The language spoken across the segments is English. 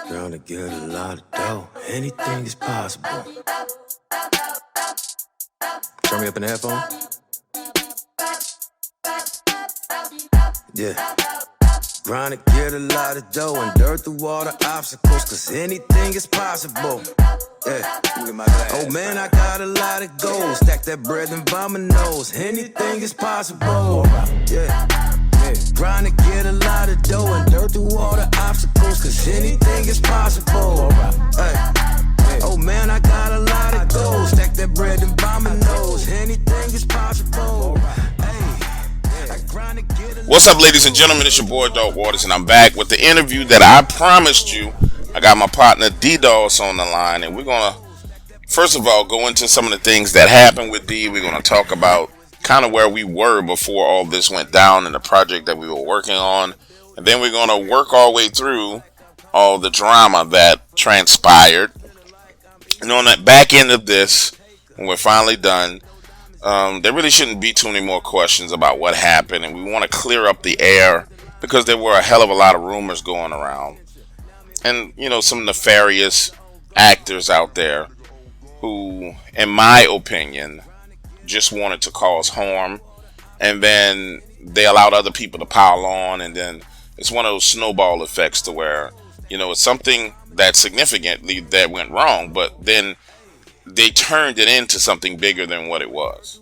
Trying to get a lot of dough. Anything is possible. Turn me up in the headphone. Yeah. Trying to get a lot of dough and dirt through all the obstacles, cause anything is possible. Yeah. Oh man, I got a lot of gold. Stack that bread and by my nose. Anything is possible. Yeah. Trying to get a lot of dough and dirt through all the obstacles, cause anything is possible. Hey. Oh man, I got a lot of gold. Stack that bread and by my nose. Anything is possible. What's up, ladies and gentlemen? It's your boy Dog Waters, and I'm back with the interview that I promised you. I got my partner Dee Doss on the line, and we're gonna first of all go into some of the things that happened with Dee. We're gonna talk about kind of where we were before all this went down and the project that we were working on, and then we're gonna work our way through all the drama that transpired. And on that back end of this, when we're finally done, there really shouldn't be too many more questions about what happened, and we want to clear up the air because there were a hell of a lot of rumors going around, and some nefarious actors out there who, in my opinion, just wanted to cause harm, and then they allowed other people to pile on, and then it's one of those snowball effects to where it's something that's significantly that went wrong, but then they turned it into something bigger than what it was.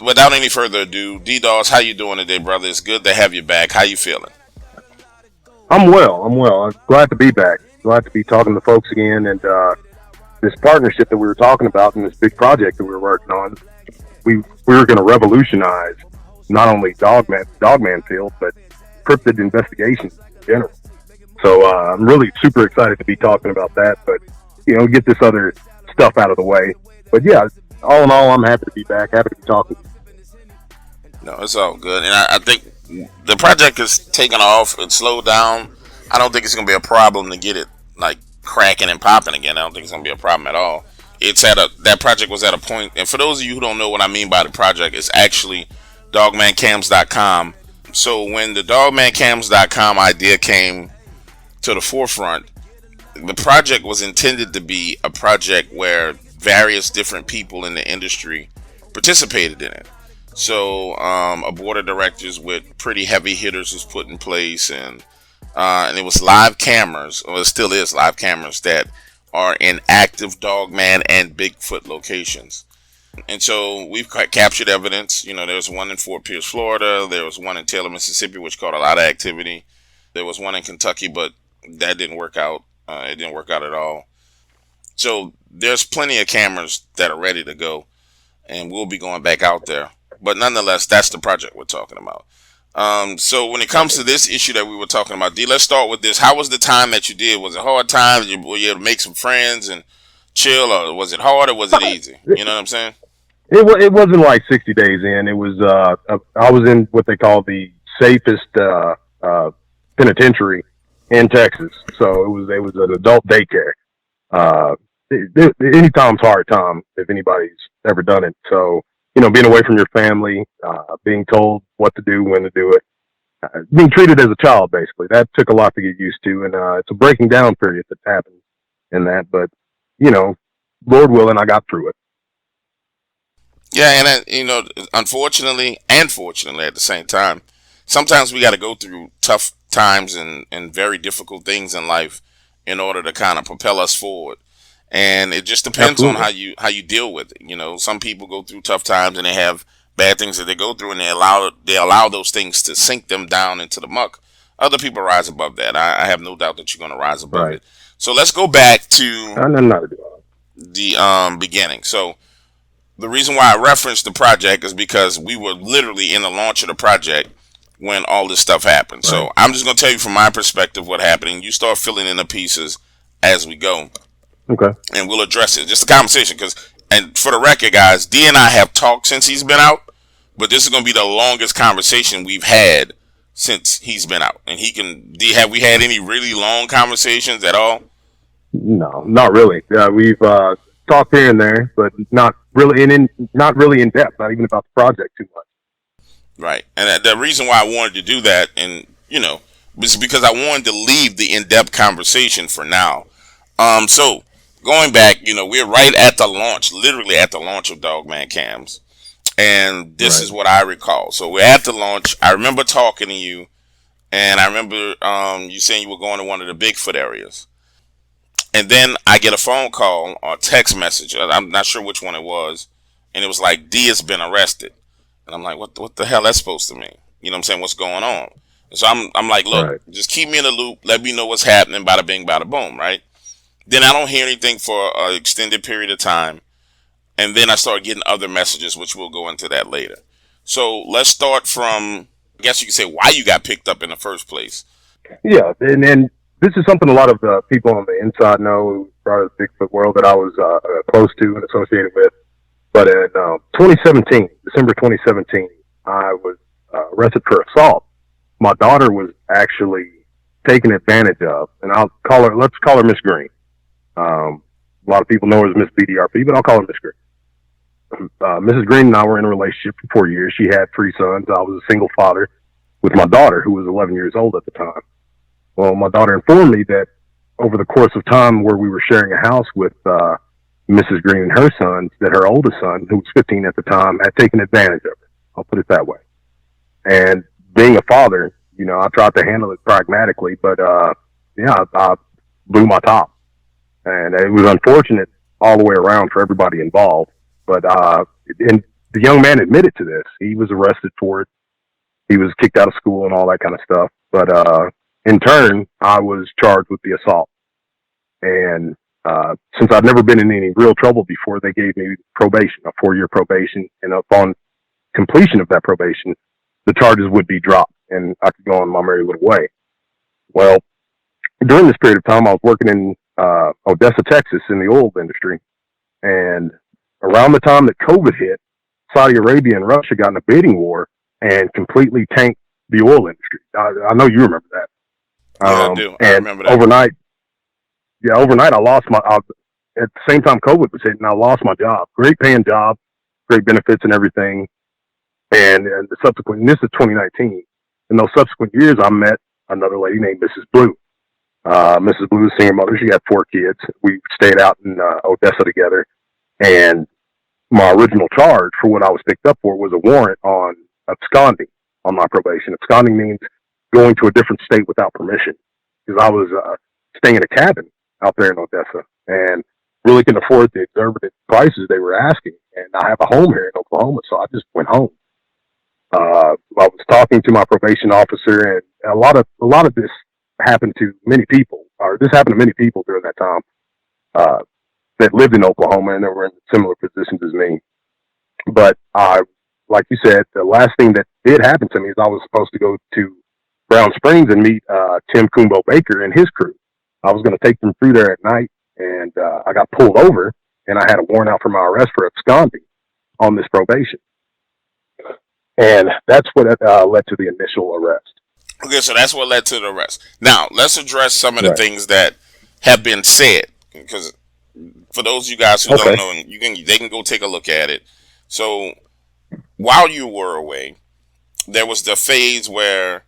Without any further ado, Dee Doss, how you doing today, brother? It's good to have you back. How you feeling? I'm well. I'm glad to be back. Glad to be talking to folks again. And this partnership that we were talking about and this big project that we were working on, we were going to revolutionize not only Dogman field, but cryptid investigations in general. So I'm really super excited to be talking about that, but get this other stuff out of the way. But yeah, all in all, I'm happy to be back, happy to be talking. No, it's all good. And I think the project is taking off. It slowed down. I don't think it's going to be a problem to get it like cracking and popping again. I don't think it's going to be a problem at all. That project was at a point, and for those of you who don't know what I mean by the project, it's actually dogmancams.com. So when the dogmancams.com idea came to the forefront, the project was intended to be a project where various different people in the industry participated in it. So a board of directors with pretty heavy hitters was put in place, and it was live cameras, or it still is live cameras that are in active Dogman and BIGFOOT locations. And so we've captured evidence. There's one in Fort Pierce, Florida. There was one in Taylor, Mississippi, which caught a lot of activity. There was one in Kentucky, but that didn't work out. It didn't work out at all. So there's plenty of cameras that are ready to go, and we'll be going back out there. But nonetheless, that's the project we're talking about. So when it comes to this issue that we were talking about, Dee, let's start with this. How was the time that you did? Was it hard time? Were you able to make some friends and chill, or was it hard, or was it easy? You know what I'm saying? It wasn't like 60 days in. It was I was in what they call the safest penitentiary in Texas. So it was an adult daycare. Any time's hard time if anybody's ever done it. So, being away from your family, being told what to do, when to do it, being treated as a child, basically, that took a lot to get used to. And it's a breaking down period that happened in that. But, Lord willing, I got through it. Yeah, and unfortunately and fortunately at the same time, sometimes we got to go through tough times and very difficult things in life in order to kind of propel us forward. And it just depends Absolutely. on how you deal with it. Some people go through tough times and they have bad things that they go through, and they allow those things to sink them down into the muck. Other people rise above that. I have no doubt that you're going to rise above it. So let's go back to the beginning. So the reason why I referenced the project is because we were literally in the launch of the project when all this stuff happened. Right. So I'm just going to tell you from my perspective what happened, and you start filling in the pieces as we go. Okay. And we'll address it. Just a conversation, and for the record, guys, Dee and I have talked since he's been out, but this is going to be the longest conversation we've had since he's been out. And Dee, have we had any really long conversations at all? No, not really. We've talked here and there, but not really not really in depth, not even about the project too much. Right. And the reason why I wanted to do that, and you know, it's because I wanted to leave the in-depth conversation for now. So going back, we're right at the launch, literally at the launch of Dogman Cams, and this Right. is what I recall. So we're at the launch. I remember talking to you, and I remember you saying you were going to one of the Bigfoot areas. And then I get a phone call or a text message. I'm not sure which one it was. And it was like, D has been arrested. And I'm like, what the hell that's supposed to mean? You know what I'm saying? What's going on? And so I'm like, look, Right. just keep me in the loop. Let me know what's happening. Bada bing, bada boom, right? Then I don't hear anything for an extended period of time. And then I start getting other messages, which we'll go into that later. So let's start from, I guess you could say, why you got picked up in the first place. Yeah, and this is something a lot of people on the inside know, part of the Bigfoot world that I was close to and associated with. But in 2017, December 2017, I was arrested for assault. My daughter was actually taken advantage of, and let's call her Miss Green. A lot of people know her as Miss BDRP, but I'll call her Miss Green. Mrs. Green and I were in a relationship for 4 years. She had 3 sons. I was a single father with my daughter, who was 11 years old at the time. Well, my daughter informed me that over the course of time where we were sharing a house with Mrs. Green and her sons, that her oldest son, who was 15 at the time, had taken advantage of her. I'll put it that way. And being a father, I tried to handle it pragmatically, but I blew my top. And it was unfortunate all the way around for everybody involved. But and the young man admitted to this. He was arrested for it. He was kicked out of school and all that kind of stuff. But in turn, I was charged with the assault. And since I'd never been in any real trouble before, they gave me probation, a 4-year probation. And upon completion of that probation, the charges would be dropped and I could go on my merry little way. Well, during this period of time, I was working in Odessa, Texas, in the oil industry. And around the time that COVID hit, Saudi Arabia and Russia got in a bidding war and completely tanked the oil industry. I know you remember that. Yeah, I do. I And remember that. overnight, I lost at the same time COVID was hitting, I lost my job. Great paying job, great benefits and everything. And the subsequent, this is 2019. In those subsequent years, I met another lady named Mrs. Blue. Mrs. Blue is a single mother. She had 4 kids. We stayed out in Odessa together. And my original charge for what I was picked up for was a warrant on absconding on my probation. Absconding means going to a different state without permission. Because I was staying in a cabin out there in Odessa and really couldn't afford the exorbitant prices they were asking. And I have a home here in Oklahoma, so I just went home. I was talking to my probation officer, and a lot of this happened to many people, or this happened to many people during that time that lived in Oklahoma and that were in similar positions as me. But like you said, the last thing that did happen to me is I was supposed to go to Brown Springs and meet Tim Kumbo Baker and his crew. I was going to take them through there at night, and I got pulled over, and I had a warrant out for my arrest for absconding on this probation. And that's what led to the initial arrest. Okay, so that's what led to the arrest. Now, let's address some of the Right. things that have been said, because for those of you guys who don't know, and they can go take a look at it. So, while you were away, there was the phase where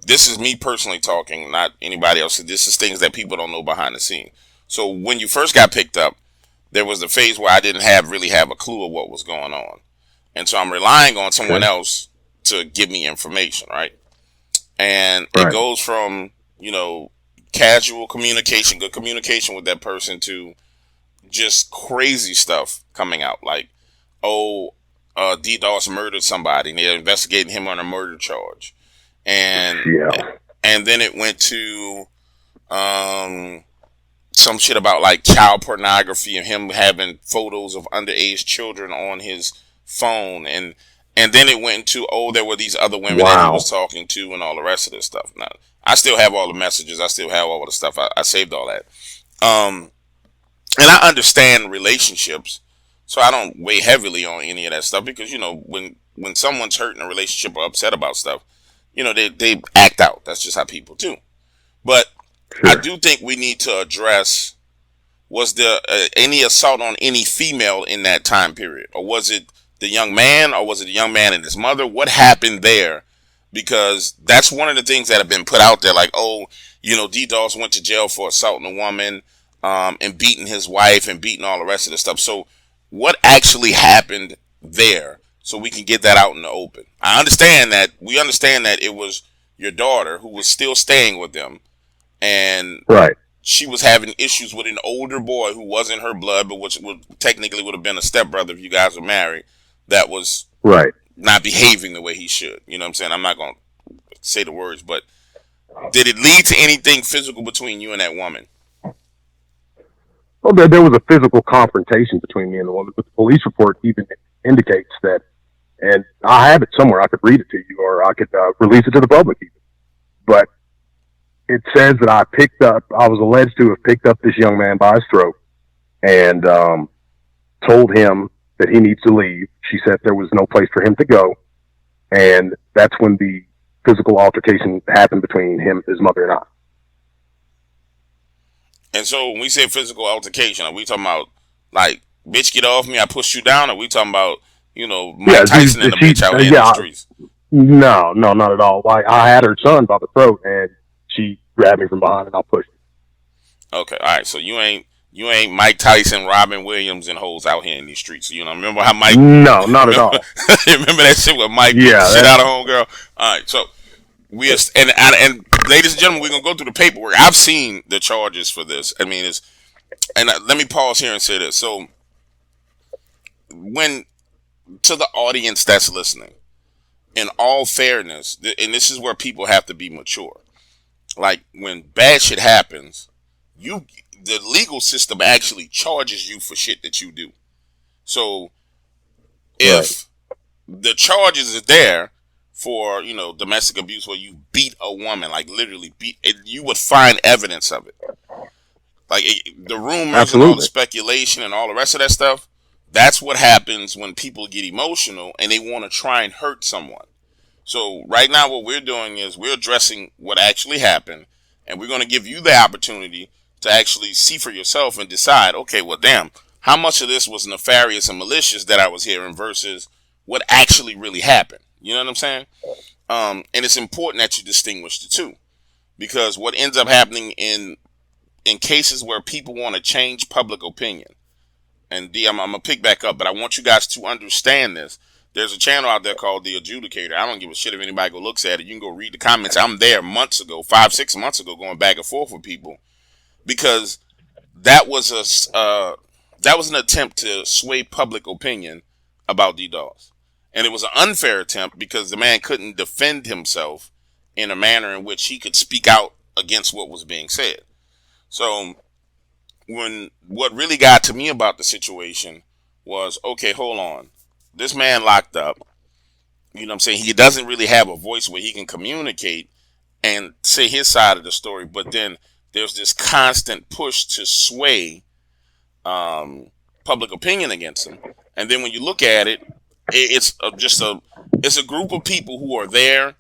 this is me personally talking, not anybody else. This is things that people don't know behind the scene. So, when you first got picked up, there was the phase where I didn't really have a clue of what was going on, and so I'm relying on someone else to give me information, right? And it goes from, casual communication, good communication with that person, to just crazy stuff coming out. Like, Dee Doss murdered somebody and they're investigating him on a murder charge. And then it went to some shit about like child pornography and him having photos of underage children on his phone. And then it went into, there were these other women that he was talking to and all the rest of this stuff. Now, I still have all the messages. I still have all the stuff. I saved all that. And I understand relationships, so I don't weigh heavily on any of that stuff because, when someone's hurt in a relationship or upset about stuff, they act out. That's just how people do. But I do think we need to address, was there any assault on any female in that time period? Or was it the young man, or was it the young man and his mother? What happened there because that's one of the things that have been put out there. Like, oh, Dee Doss went to jail for assaulting a woman, and beating his wife and beating all the rest of the stuff. So what actually happened there, so we can get that out in the open? We understand that it was your daughter who was still staying with them, and Right. she was having issues with an older boy who wasn't her blood, but which technically would have been a stepbrother if you guys were married, that was Right. not behaving the way he should. You know what I'm saying? I'm not going to say the words, but did it lead to anything physical between you and that woman? Well, there was a physical confrontation between me and the woman, but the police report even indicates that, and I have it somewhere. I could read it to you, or I could release it to the public even. But it says that I was alleged to have picked up this young man by his throat and told him that he needs to leave. She said there was no place for him to go. And that's when the physical altercation happened between him, his mother, and I. And so when we say physical altercation, are we talking about like, bitch, get off me, I pushed you down? Or are we talking about, Mike Tyson and the bitch out here in the streets? No, not at all. Like, I had her son by the throat, and she grabbed me from behind, and I pushed her. Okay, all right. So you ain't Mike Tyson, Robin Williams, and hoes out here in these streets. Remember how Mike? No, not at all. Remember that shit with Mike? Yeah, shit out of homegirl. All right, so we are, and ladies and gentlemen, we're gonna go through the paperwork. I've seen the charges for this. I mean, let me pause here and say this. So, when to the audience that's listening, in all fairness, and this is where people have to be mature. Like, when bad shit happens, the legal system actually charges you for shit that you do. So if the charges are there for, domestic abuse where you beat a woman, like literally beat, you would find evidence of it. Like the rumors Absolutely. And all the speculation and all the rest of that stuff, that's what happens when people get emotional and they want to try and hurt someone. So right now what we're doing is we're addressing what actually happened, and we're going to give you the opportunity to actually see for yourself and decide, okay, well, damn, how much of this was nefarious and malicious that I was hearing versus what actually really happened. You know what I'm saying? And it's important that you distinguish the two, because what ends up happening in cases where people want to change public opinion, and D, I'm going to pick back up, but I want you guys to understand this. There's a channel out there called The Adjudicator. I don't give a shit if anybody go looks at it. You can go read the comments. I'm there months ago, 5-6 months ago, going back and forth with people, because that was an attempt to sway public opinion about Dee Doss. And it was an unfair attempt because the man couldn't defend himself in a manner in which he could speak out against what was being said. So what really got to me about the situation was, okay, hold on. This man locked up. You know what I'm saying? He doesn't really have a voice where he can communicate and say his side of the story, but then there's this constant push to sway public opinion against him. And then when you look at it, it's a group of people who are there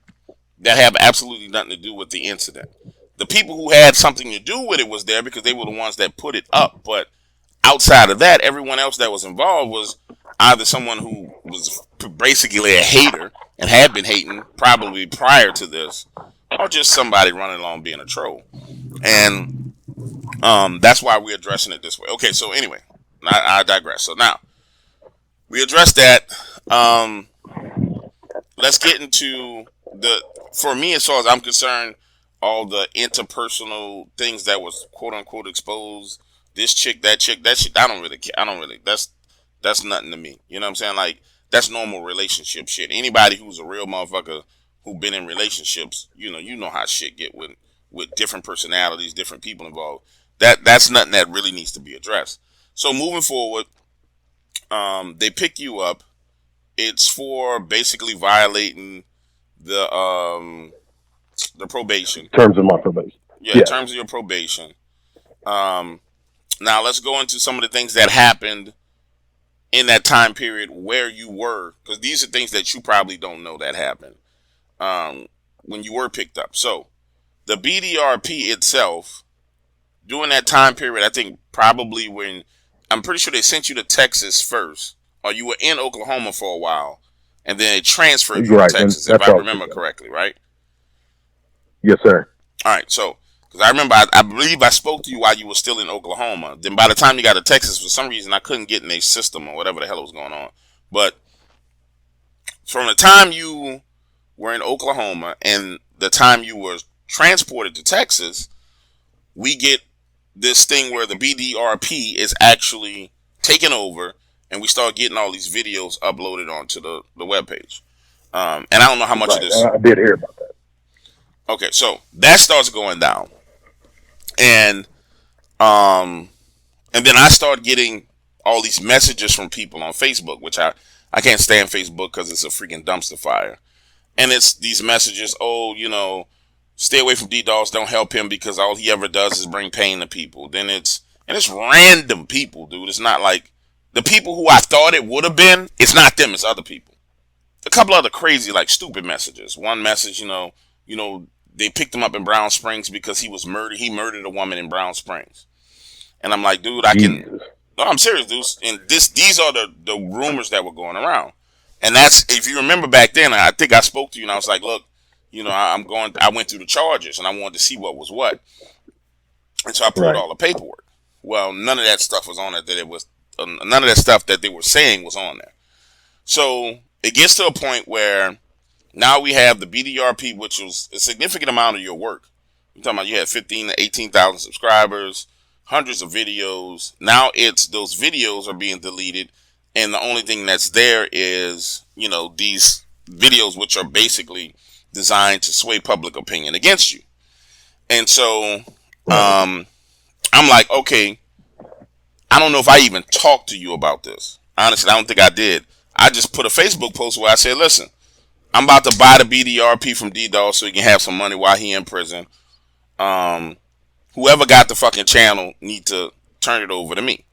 that have absolutely nothing to do with the incident. The people who had something to do with it was there because they were the ones that put it up. But outside of that, everyone else that was involved was either someone who was basically a hater and had been hating probably prior to this, or just somebody running along being a troll. And that's why we're addressing it this way. Okay, so anyway, I digress. So now we addressed that. Let's get into for me, as far as I'm concerned, all the interpersonal things that was quote unquote exposed. This chick, that shit. I don't really care. That's nothing to me. You know what I'm saying? Like, that's normal relationship shit. Anybody who's a real motherfucker who been in relationships, you know how shit get with different personalities, different people involved. That's nothing that really needs to be addressed. So moving forward, they pick you up. It's for basically violating the probation. Terms of my probation. Yeah, terms of your probation. Now let's go into some of the things that happened in that time period where you were, because these are things that you probably don't know that happened when you were picked up. So the BDRP itself, during that time period, I think probably when, I'm pretty sure they sent you to Texas first, or you were in Oklahoma for a while, and then it transferred you to Right, and Texas, if that's I all. remember correctly, right? Yes, sir. All right, so because I remember, I believe I spoke to you while you were still in Oklahoma. Then by the time you got to Texas, for some reason I couldn't get in a system or whatever the hell was going on. But from the time you were in Oklahoma and the time you were transported to Texas, we get this thing where the BDRP is actually taken over, and we start getting all these videos uploaded onto the webpage. And I don't know how much Right, of this. I did hear about that. Okay, so that starts going down, and then I start getting all these messages from people on Facebook, which I can't stand Facebook because it's a freaking dumpster fire. And it's these messages, oh, stay away from Dee Doss, don't help him because all he ever does is bring pain to people. Then it's random people, dude. It's not like the people who I thought it would have been. It's not them, it's other people. A couple other crazy, like, stupid messages. One message, they picked him up in Brown Springs because he was murdered. He murdered a woman in Brown Springs. And I'm like, dude, Jesus. no, I'm serious, dude. And these are the rumors that were going around. And that's, if you remember back then, I think I spoke to you and I was like, look, I went through the charges and I wanted to see what was what. And so I pulled all the paperwork. Well, none of that stuff was on it. None of that stuff that they were saying was on there. So it gets to a point where now we have the BDRP, which was a significant amount of your work. You're talking about you had 15 to 18,000 subscribers, hundreds of videos. Now it's those videos are being deleted, and the only thing that's there is, these videos which are basically designed to sway public opinion against you. And so I'm like, okay, I don't know if I even talked to you about this. Honestly, I don't think I did. I just put a Facebook post where I said, listen, I'm about to buy the BDRP from Dee Doss so he can have some money while he in prison. Whoever got the fucking channel need to turn it over to me.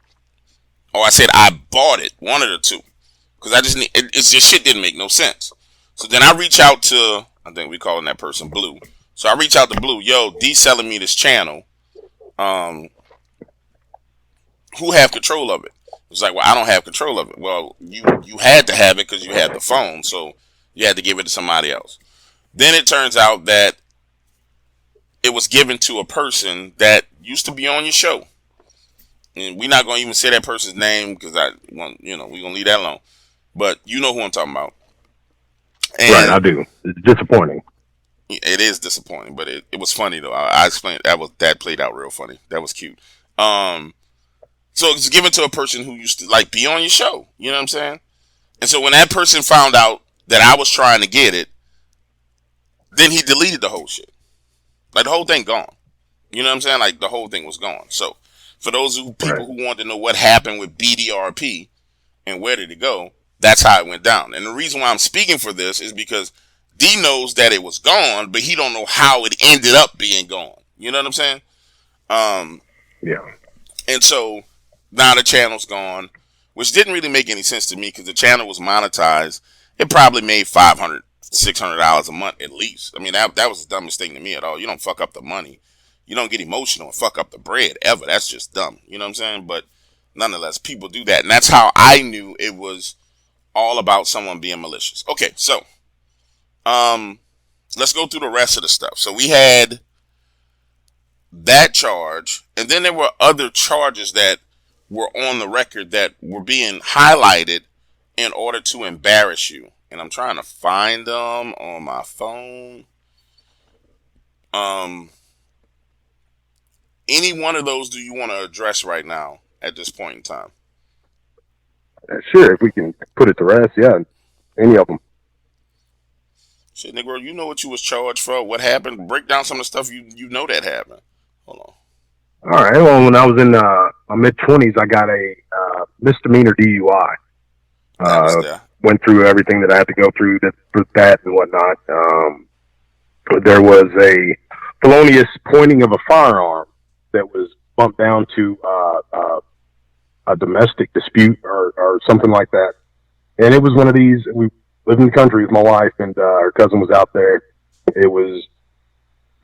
Or I said I bought it, one of the two. Because I just need, it's just shit didn't make no sense. So then I reach out to, I think we calling that person Blue. So I reach out to Blue, yo, D's selling me this channel. Who have control of it? It's like, well, I don't have control of it. Well, you had to have it because you had the phone, so you had to give it to somebody else. Then it turns out that it was given to a person that used to be on your show. And we're not going to even say that person's name because we're going to leave that alone. But you know who I'm talking about. And right, I do. It's disappointing. It is disappointing, but it was funny though. I explained that played out real funny. That was cute. So it's given to a person who used to like be on your show. You know what I'm saying? And so when that person found out that I was trying to get it, then he deleted the whole shit. Like the whole thing gone. You know what I'm saying? Like the whole thing was gone. So for those people who want to know what happened with BDRP and where did it go, that's how it went down. And the reason why I'm speaking for this is because D knows that it was gone, but he don't know how it ended up being gone. You know what I'm saying? Yeah. And so now the channel's gone, which didn't really make any sense to me because the channel was monetized. It probably made $500, $600 a month at least. I mean, that was the dumbest thing to me at all. You don't fuck up the money. You don't get emotional and fuck up the bread ever. That's just dumb. You know what I'm saying? But nonetheless, people do that. And that's how I knew it was all about someone being malicious. Okay, so let's go through the rest of the stuff. So we had that charge, and then there were other charges that were on the record that were being highlighted in order to embarrass you. And I'm trying to find them on my phone. Any one of those do you want to address right now at this point in time? Sure, if we can put it to rest, yeah. Any of them. Shit, Negro, you know what you was charged for, what happened? Break down some of the stuff you know that happened. Hold on. All right, well, when I was in my mid-20s, I got a misdemeanor DUI. Went through everything that I had to go through for that and whatnot. There was a felonious pointing of a firearm that was bumped down to a domestic dispute or something like that. And it was one of these, we lived in the country with my wife, and her cousin was out there. It was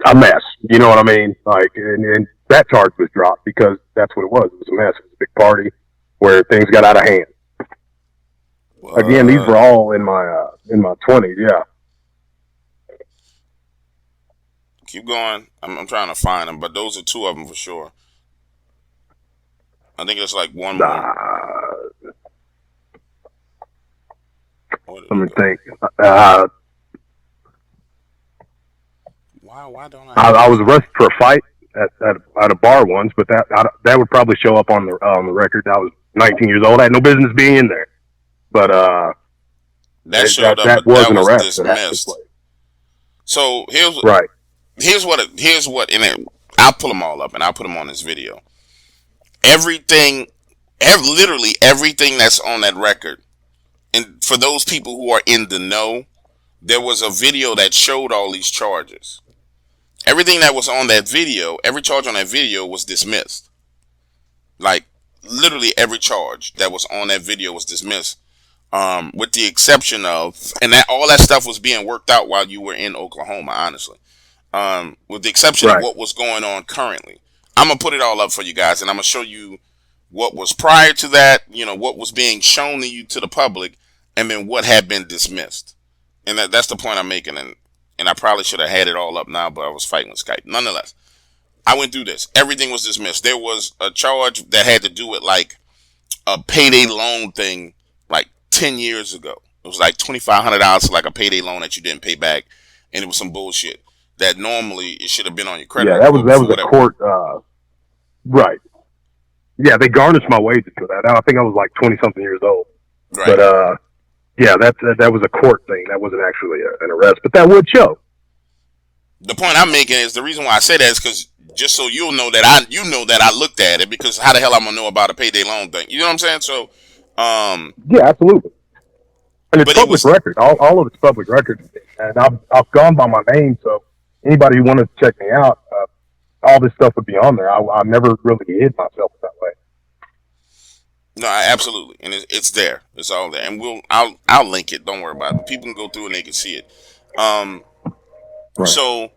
a mess. You know what I mean? Like, and that charge was dropped because that's what it was. It was a mess. It was a big party where things got out of hand. Again, these were all in my 20s. Yeah. Keep going. I'm trying to find them, but those are two of them for sure. I think there's like one more. Let me think. Why don't I was arrested for a fight at a bar once, but that would probably show up on the record. I was 19 years old. I had no business being in there, but that showed up, that but was that an was arrest. dismissed. So here's what, and I'll pull them all up and I'll put them on this video. Literally everything that's on that record, and for those people who are in the know, there was a video that showed all these charges. Everything that was on that video, every charge on that video was dismissed. Like, literally every charge that was on that video was dismissed. With the exception of, and that all that stuff was being worked out while you were in Oklahoma, honestly. With the exception of what was going on currently. I'm going to put it all up for you guys, and I'm going to show you what was prior to that, what was being shown to you to the public, and then what had been dismissed. And that's the point I'm making, and I probably should have had it all up now, but I was fighting with Skype. Nonetheless, I went through this. Everything was dismissed. There was a charge that had to do with like a payday loan thing like 10 years ago. It was like $2,500 for like a payday loan that you didn't pay back, and it was some bullshit that normally it should have been on your credit. Yeah, that was a court. Right. Yeah, they garnished my wages for that. I think I was like 20-something years old. Right. But yeah, that was a court thing. That wasn't actually an arrest, but that would show. The point I'm making is the reason why I say that is because just so you'll know that I looked at it, because how the hell I'm gonna know about a payday loan thing? You know what I'm saying? So, yeah, absolutely. And it's public record. All of it's public record, and I've gone by my name. So anybody who wanted to check me out, all this stuff would be on there. I never really hid myself that way. No, absolutely, and it's there. It's all there, and I'll link it. Don't worry about it. People can go through and they can see it. Right. So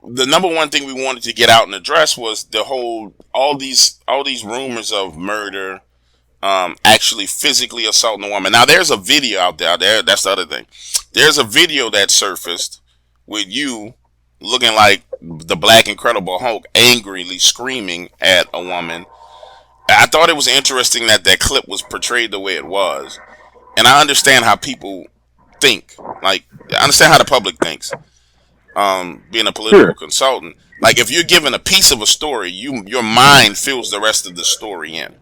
the number one thing we wanted to get out and address was all these rumors of murder, actually physically assaulting a woman. Now there's a video out there. That's the other thing. There's a video that surfaced with you looking like the Black Incredible Hulk, angrily screaming at a woman. I thought it was interesting that clip was portrayed the way it was. And I understand how people think. Like, I understand how the public thinks. Being a political consultant. Like, if you're given a piece of a story, your mind fills the rest of the story in.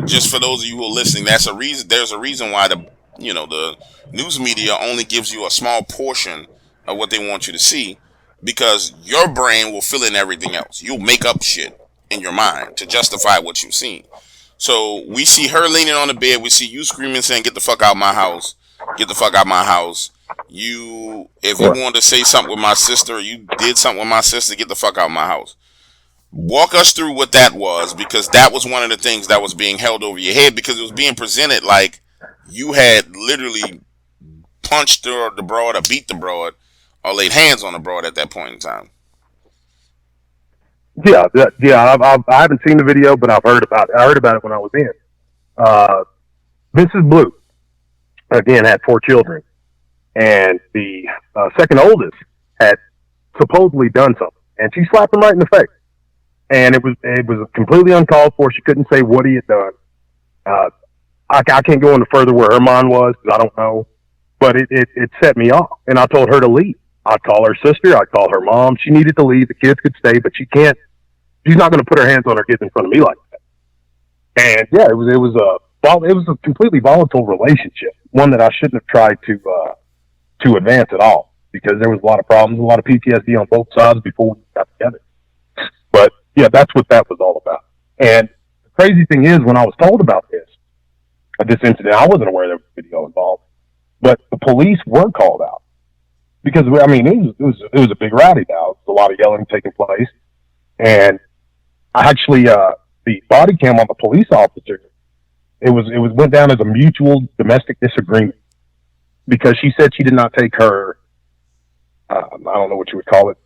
Just for those of you who are listening, there's a reason why the news media only gives you a small portion of what they want you to see, because your brain will fill in everything else. You'll make up shit in your mind to justify what you've seen. So we see her leaning on the bed. We see you screaming, saying, "Get the fuck out of my house! Get the fuck out of my house!" If you wanted to say something with my sister, or you did something with my sister, get the fuck out of my house. Walk us through what that was, because that was one of the things that was being held over your head, because it was being presented like you had literally punched the broad or beat the broad or laid hands on the broad at that point in time. Yeah. I haven't seen the video, but I've heard about it. I heard about it when I was in. Mrs. Blue, again, had 4 children, and the second oldest had supposedly done something, and she slapped him right in the face. And it was completely uncalled for. She couldn't say what he had done. I can't go into further where her mind was, because I don't know. But it set me off, and I told her to leave. I'd call her sister. I'd call her mom. She needed to leave. The kids could stay, but she can't. She's not going to put her hands on her kids in front of me like that. And yeah, it was a completely volatile relationship, one that I shouldn't have tried to advance at all, because there was a lot of problems, a lot of PTSD on both sides before we got together. But yeah, that's what that was all about. And the crazy thing is, when I was told about this incident, I wasn't aware there was a video involved, but the police were called out, because I mean, it was a big rowdy now. There was a lot of yelling taking place, and I actually the body cam on the police officer, it went down as a mutual domestic disagreement, because she said she did not take her I don't know what you would call it,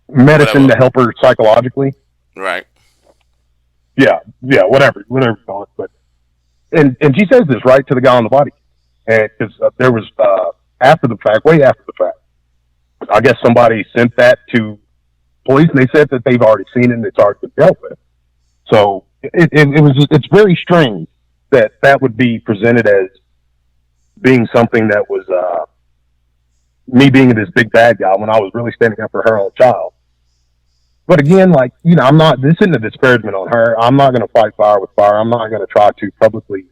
medicine to help her psychologically. Right. Yeah, whatever you call it. But and she says this right to the guy on the body, and because there was after the fact, way after the fact, I guess somebody sent that to police, and they said that they've already seen it and it's already been dealt with. So it was just, it's very strange that that would be presented as being something that was me being this big bad guy when I was really standing up for her own child. But again, like, you know, I'm not, this isn't a disparagement on her. I'm not going to fight fire with fire. I'm not going to try to publicly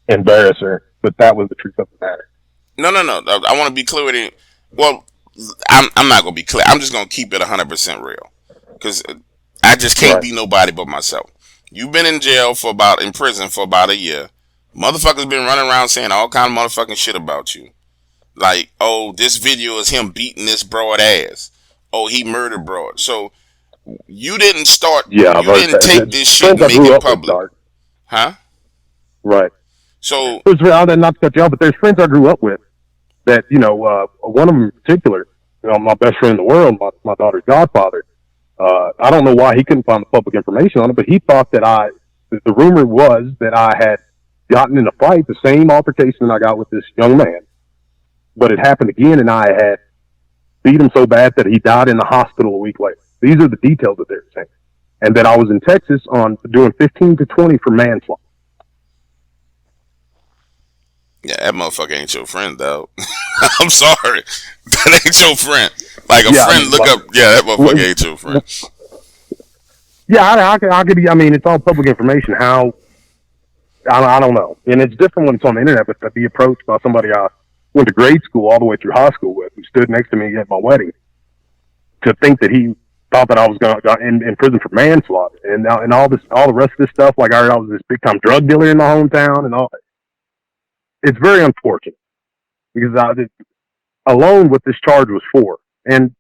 embarrass her, but that was the truth of the matter. No. I want to be clear with it. Well, I'm not going to be clear. I'm just going to keep it 100% real. Because I just can't be nobody but myself. You've been in prison for about a year. Motherfuckers been running around saying all kind of motherfucking shit about you. Like, oh, this video is him beating this broad ass. Oh, he murdered broad. So, you didn't start, you didn't take this shit and make it public. Huh? Right. So, not to cut you off, but there's friends I grew up with that, you know, one of them in particular, you know, my best friend in the world, my daughter's godfather. I don't know why he couldn't find the public information on it, but he thought that the rumor was that I had gotten in a fight, the same altercation that I got with this young man, but it happened again, and I had beat him so bad that he died in the hospital a week later. These are the details that they're saying. And that I was in Texas on doing 15 to 20 for manslaughter. Yeah, that motherfucker ain't your friend, though. I'm sorry. That ain't your friend. Like, friend, look up, that motherfucker ain't your friend. Yeah, I could be, I mean, it's all public information. How, I don't know. And it's different when it's on the internet, but to be approached by somebody I went to grade school all the way through high school with, who stood next to me at my wedding, to think that he thought that I was in prison for manslaughter and all the rest of this stuff. Like, I was this big time drug dealer in my hometown and all. It's very unfortunate because alone what this charge was for, and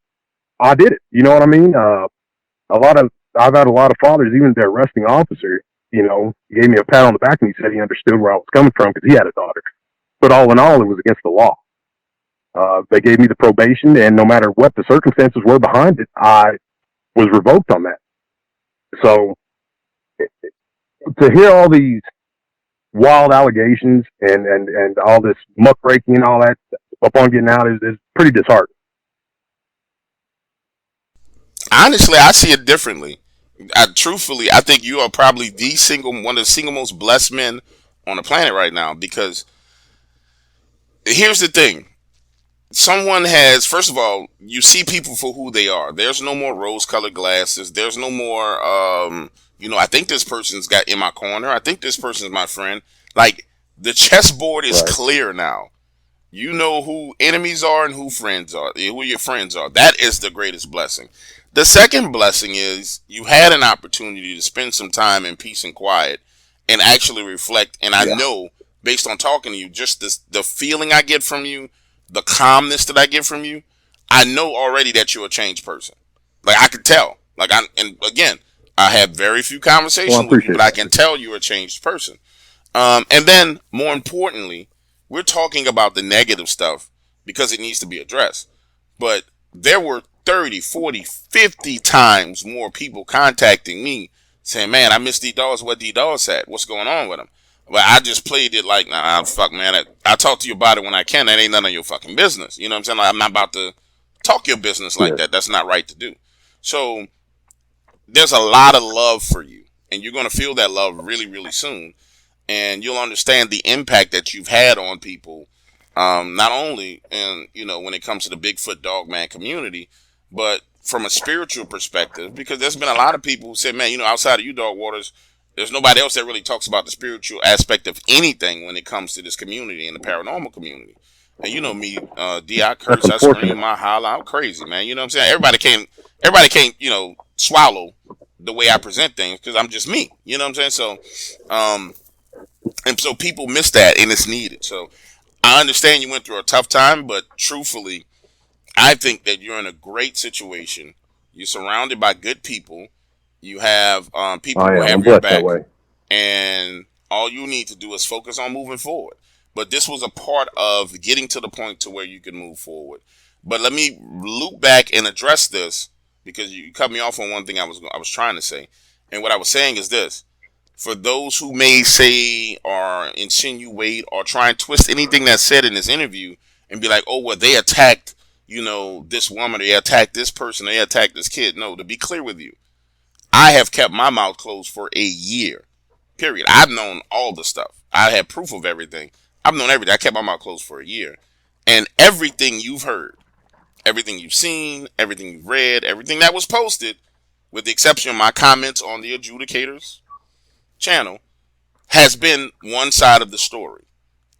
I did it. You know what I mean? I've had a lot of fathers, even the arresting officer, you know, he gave me a pat on the back and he said he understood where I was coming from because he had a daughter. But all in all, it was against the law. They gave me the probation, and no matter what the circumstances were behind it, I was revoked on that. So to hear all these wild allegations and all this muckraking and all that upon getting out is pretty disheartening. Honestly, I see it differently. Truthfully, I think you are probably one of the single most blessed men on the planet right now, because here's the thing. Someone has, first of all, you see people for who they are. There's no more rose-colored glasses. There's no more, I think this person's got in my corner. I think this person's my friend. Like, the chessboard is clear now. You know who enemies are and who friends are, who your friends are. That is the greatest blessing. The second blessing is you had an opportunity to spend some time in peace and quiet and actually reflect. And I know, based on talking to you, just the feeling I get from you, the calmness that I get from you, I know already that you're a changed person. Like, I can tell. And again, I have very few conversations with you, but I can tell you're a changed person. And then, more importantly, we're talking about the negative stuff because it needs to be addressed. But there were 30, 40, 50 times more people contacting me saying, man, I miss Dee Doss. What Dee Doss at? What's going on with him? But I just played it like, nah, fuck, man. I talk to you about it when I can. That ain't none of your fucking business. You know what I'm saying? Like, I'm not about to talk your business like that. That's not right to do. So there's a lot of love for you, and you're going to feel that love really, really soon. And you'll understand the impact that you've had on people, not only when it comes to the Bigfoot Dogman community, but from a spiritual perspective, because there's been a lot of people who said, man, outside of you, Dog Waters, there's nobody else that really talks about the spiritual aspect of anything when it comes to this community and the paranormal community. And you know me, D, I curse, I scream, I holler, I'm crazy, man. You know what I'm saying? Everybody can't, swallow the way I present things because I'm just me. You know what I'm saying? So, and so people miss that, and it's needed. So I understand you went through a tough time, but truthfully, I think that you're in a great situation. You're surrounded by good people. You have people who have your back, and all you need to do is focus on moving forward. But this was a part of getting to the point to where you can move forward. But let me loop back and address this, because you cut me off on one thing I was trying to say. And what I was saying is this. for those who may say or insinuate or try and twist anything that's said in this interview and be like, oh, well, they attacked, this woman, they attacked this person, they attacked this kid. No, to be clear with you, I have kept my mouth closed for a year, period. I've known all the stuff. I have proof of everything. I've known everything. I kept my mouth closed for a year. And everything you've heard, everything you've seen, everything you've read, everything that was posted, with the exception of my comments on the Adjudicators channel, has been one side of the story.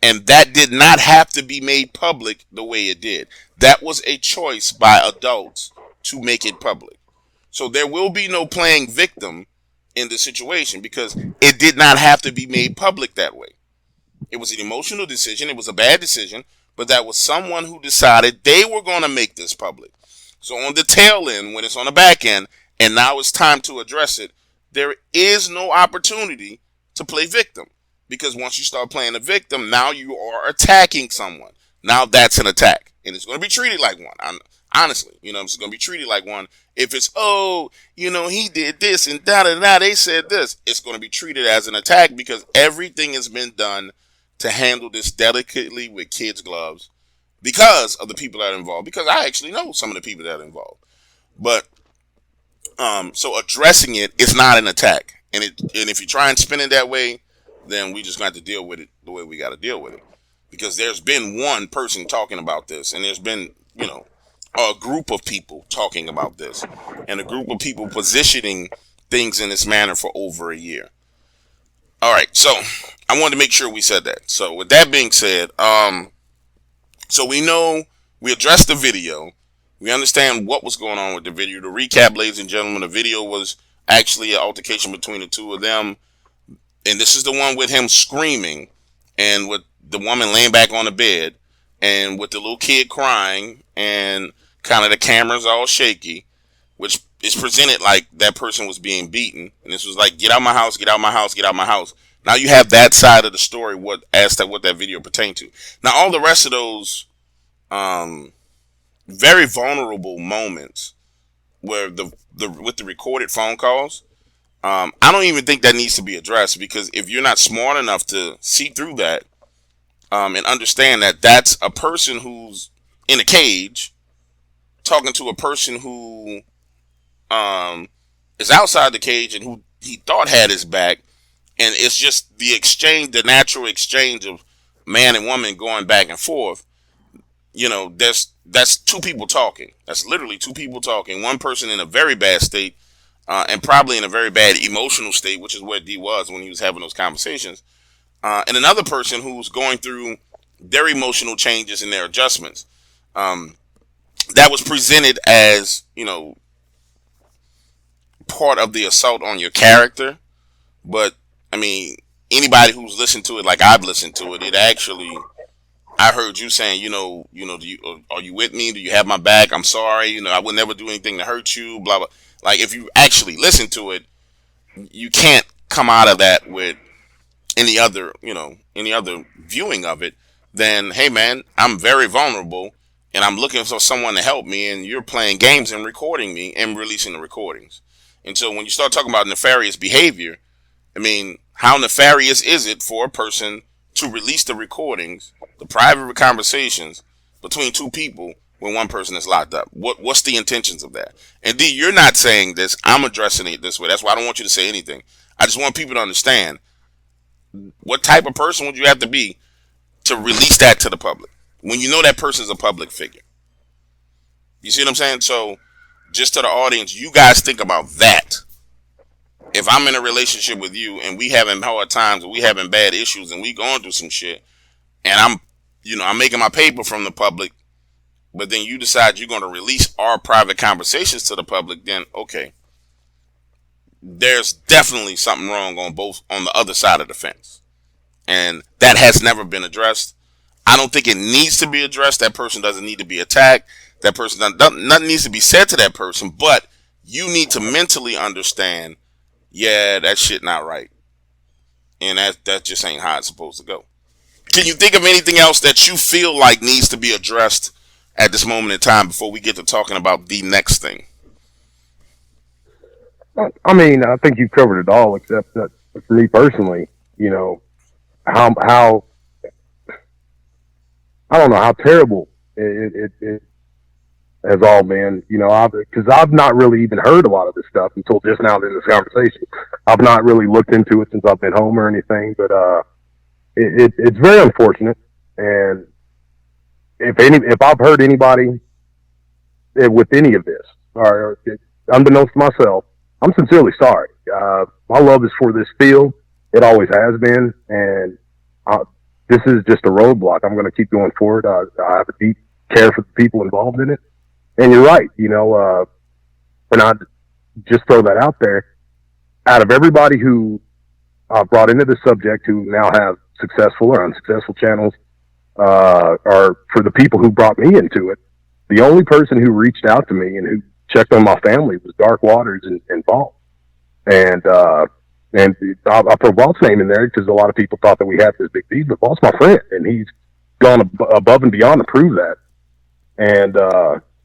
And that did not have to be made public the way it did. That was a choice by adults to make it public. So there will be no playing victim in the situation because it did not have to be made public that way. It was an emotional decision. It was a bad decision, but that was someone who decided they were going to make this public. So on the tail end, when it's on the back end, and now it's time to address it, there is no opportunity to play victim. Because once you start playing the victim, now you are attacking someone. Now that's an attack. And it's going to be treated like one. Honestly, it's going to be treated like one. If it's, he did this and da-da-da, they said this. It's going to be treated as an attack because everything has been done to handle this delicately with kids' gloves because of the people that are involved. Because I actually know some of the people that are involved. But, so addressing it is not an attack. And if you try and spin it that way, then we just got to deal with it the way we got to deal with it. Because there's been one person talking about this, and there's been, a group of people talking about this, and a group of people positioning things in this manner for over a year. All right, so I wanted to make sure we said that. So with that being said, so we know we addressed the video. We understand what was going on with the video. To recap, ladies and gentlemen, the video was actually an altercation between the two of them. And this is the one with him screaming and with the woman laying back on the bed and with the little kid crying and kind of the cameras all shaky, which is presented like that person was being beaten. And this was like, get out my house, get out my house, get out my house. Now you have that side of the story as to what that video pertained to. Now all the rest of those very vulnerable moments where with the recorded phone calls, I don't even think that needs to be addressed because if you're not smart enough to see through that and understand that that's a person who's in a cage talking to a person who is outside the cage and who he thought had his back, and it's just the natural exchange of man and woman going back and forth. That's two people talking. That's literally two people talking. One person in a very bad state. And probably in a very bad emotional state, which is where D was when he was having those conversations. And another person who's going through their emotional changes and their adjustments. That was presented as, part of the assault on your character. But, I mean, anybody who's listened to it like I've listened to it, I heard you saying, are you with me? Do you have my back? I'm sorry. I would never do anything to hurt you, blah, blah. Like, if you actually listen to it, you can't come out of that with any other viewing of it than, hey, man, I'm very vulnerable, and I'm looking for someone to help me, and you're playing games and recording me and releasing the recordings. And so when you start talking about nefarious behavior, I mean, how nefarious is it for a person to release the recordings, the private conversations between two people when one person is locked up? What's the intentions of that? And D, you're not saying this. I'm addressing it this way. That's why I don't want you to say anything. I just want people to understand what type of person would you have to be to release that to the public when you know that person is a public figure. You see what I'm saying? So just to the audience, you guys think about that. If I'm in a relationship with you and we having hard times and we having bad issues and we going through some shit and I'm making my paper from the public, but then you decide you're going to release our private conversations to the public, then okay, there's definitely something wrong on the other side of the fence. And that has never been addressed. I don't think it needs to be addressed. That person doesn't need to be attacked. That person nothing needs to be said to that person, but you need to mentally understand, yeah, that shit not right. And that just ain't how it's supposed to go. Can you think of anything else that you feel like needs to be addressed at this moment in time before we get to talking about the next thing? I mean, I think you've covered it all, except that for me personally, how I don't know how terrible it has all been. Because I've not really even heard a lot of this stuff until just now in this conversation. I've not really looked into it since I've been home or anything, but it's very unfortunate. And if I've hurt anybody with any of this, or unbeknownst to myself, I'm sincerely sorry. My love is for this field. It always has been, and this is just a roadblock. I'm going to keep going forward. I have a deep care for the people involved in it. And you're right, and I just throw that out there. Out of everybody who brought into the subject who now have successful or unsuccessful channels, or for the people who brought me into it, the only person who reached out to me and who checked on my family was Dark Waters and Paul. And I put Walt's name in there because a lot of people thought that we had this big beef, but Walt's my friend, and he's gone above and beyond to prove that. And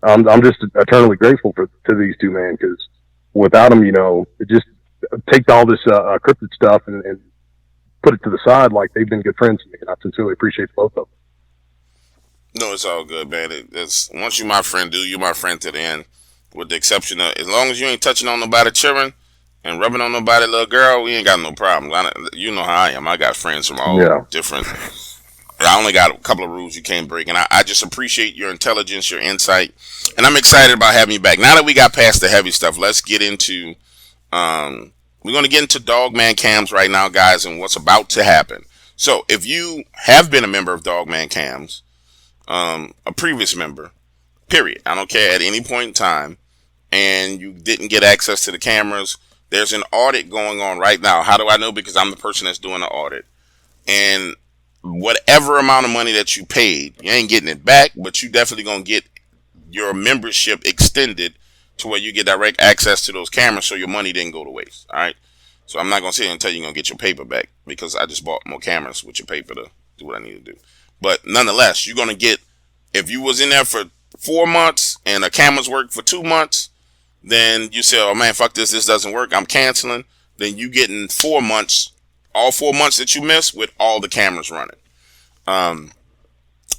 I'm just eternally grateful to these two, man, because without them, it just take all this cryptid stuff and put it to the side. Like, they've been good friends to me, and I sincerely appreciate both of them. No, it's all good, man. It's once you my friend, you my friend to the end. With the exception of, as long as you ain't touching on nobody children and rubbing on nobody little girl, we ain't got no problems. You know how I am. I got friends from all different. I only got a couple of rules you can't break, and I just appreciate your intelligence, your insight, and I'm excited about having you back. Now that we got past the heavy stuff, let's get into. We're going to get into Dogman cams right now, guys, and what's about to happen. So, if you have been a member of Dogman cams, a previous member, period, I don't care, at any point in time, and you didn't get access to the cameras, there's an audit going on right now. How do I know? Because I'm the person that's doing the audit. And whatever amount of money that you paid, you ain't getting it back, but you definitely going to get your membership extended to where you get direct access to those cameras so your money didn't go to waste. All right. So I'm not going to sit here and tell you you're going to get your paper back because I just bought more cameras with your paper to do what I need to do. But nonetheless, you're going to get, if you was in there for 4 months and the cameras worked for 2 months, then you say, oh man, fuck this doesn't work, I'm canceling. Then you getting 4 months, all 4 months that you missed with all the cameras running. And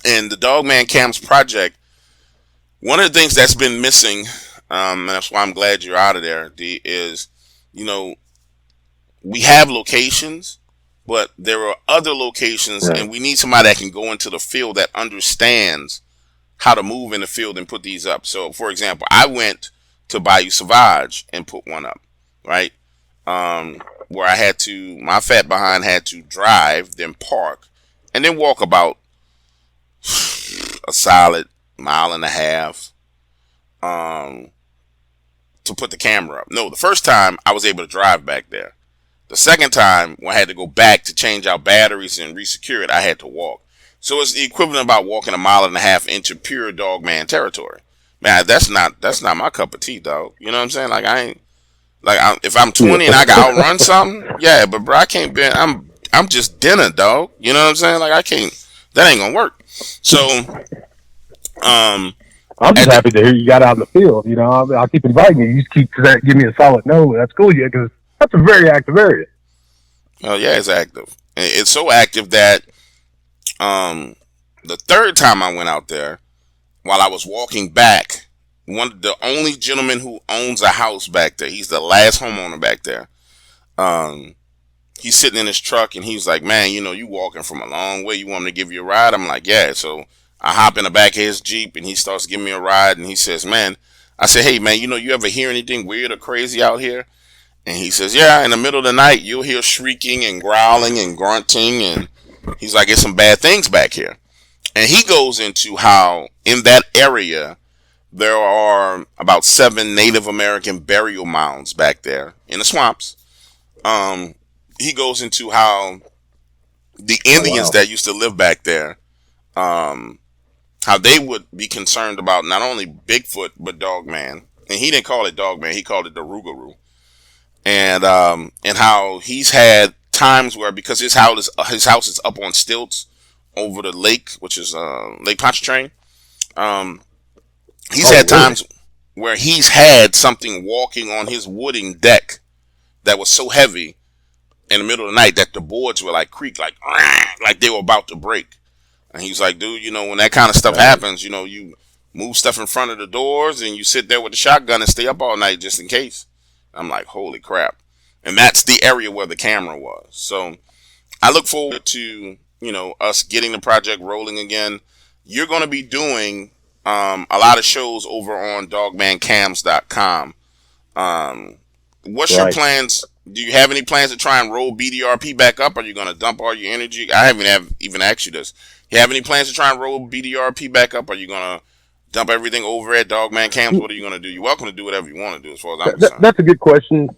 the Dogman Cams project, one of the things that's been missing, and that's why I'm glad you're out of there, D, is, we have locations, but there are other locations, and we need somebody that can go into the field that understands how to move in the field and put these up. So, for example, I went to Bayou Sauvage and put one up, right? Where I had to, my fat behind had to drive, then park, and then walk about a solid 1.5 miles to put the camera up. No, the first time I was able to drive back there. The second time, when I had to go back to change out batteries and resecure it, I had to walk. So it's the equivalent of about walking 1.5 miles into pure Dogman territory. Man, that's not my cup of tea, dog. You know what I'm saying? Like, if I'm 20 and I can outrun something, yeah, but bro, I can't be. I'm just dinner, dog. You know what I'm saying? Like, I can't. That ain't gonna work. So, I'm just happy to hear you got out in the field. I'll keep inviting you. You just keep give me a solid no. That's cool, yeah, because that's a very active area. Oh yeah, it's active. It's so active that the third time I went out there, while I was walking back, the only gentleman who owns a house back there, he's the last homeowner back there. He's sitting in his truck and he's like, man, you walking from a long way. You want me to give you a ride? I'm like, yeah. So I hop in the back of his Jeep and he starts giving me a ride and he says, man, I said, hey man, you ever hear anything weird or crazy out here? And he says, yeah, in the middle of the night, you'll hear shrieking and growling and grunting. And he's like, there's some bad things back here. And he goes into how in that area, there are about 7 Native American burial mounds back there in the swamps. He goes into how the Indians that used to live back there, how they would be concerned about not only Bigfoot, but Dogman. And he didn't call it Dogman, he called it the Rougarou. And how he's had times where, because his house is up on stilts over the lake, which is Lake Pontchartrain. He's had times where he's had something walking on his wooden deck that was so heavy in the middle of the night that the boards were like creak, like they were about to break. And he's like, dude, you know, when that kind of stuff happens, you know, you move stuff in front of the doors and you sit there with the shotgun and stay up all night just in case. I'm like, holy crap. And that's the area where the camera was. So I look forward to, you know, us getting the project rolling again. You're going to be doing a lot of shows over on dogmancams.com. What's your plans? Do you have any plans to try and roll BDRP back up? Are you going to dump all your energy? I haven't even asked you this. You have any plans to try and roll BDRP back up? Are you going to dump everything over at Dogman Cams? What are you going to do? You're welcome to do whatever you want to do, as far as I'm concerned. That's a good question.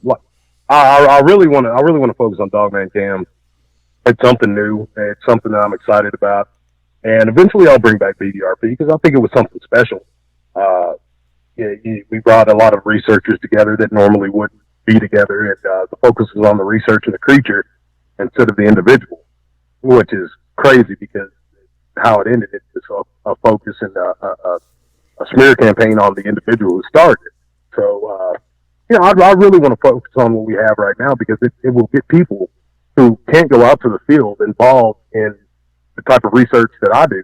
I really want to focus on Dogman Cams. It's something new. It's something that I'm excited about, and eventually I'll bring back BDRP because I think it was something special. We brought a lot of researchers together that normally wouldn't be together, and the focus was on the research and the creature instead of the individual, which is crazy because how it ended. It's just a focus and a smear campaign on the individual who started it. So, I really want to focus on what we have right now because it will get people who can't go out to the field involved in the type of research that I do,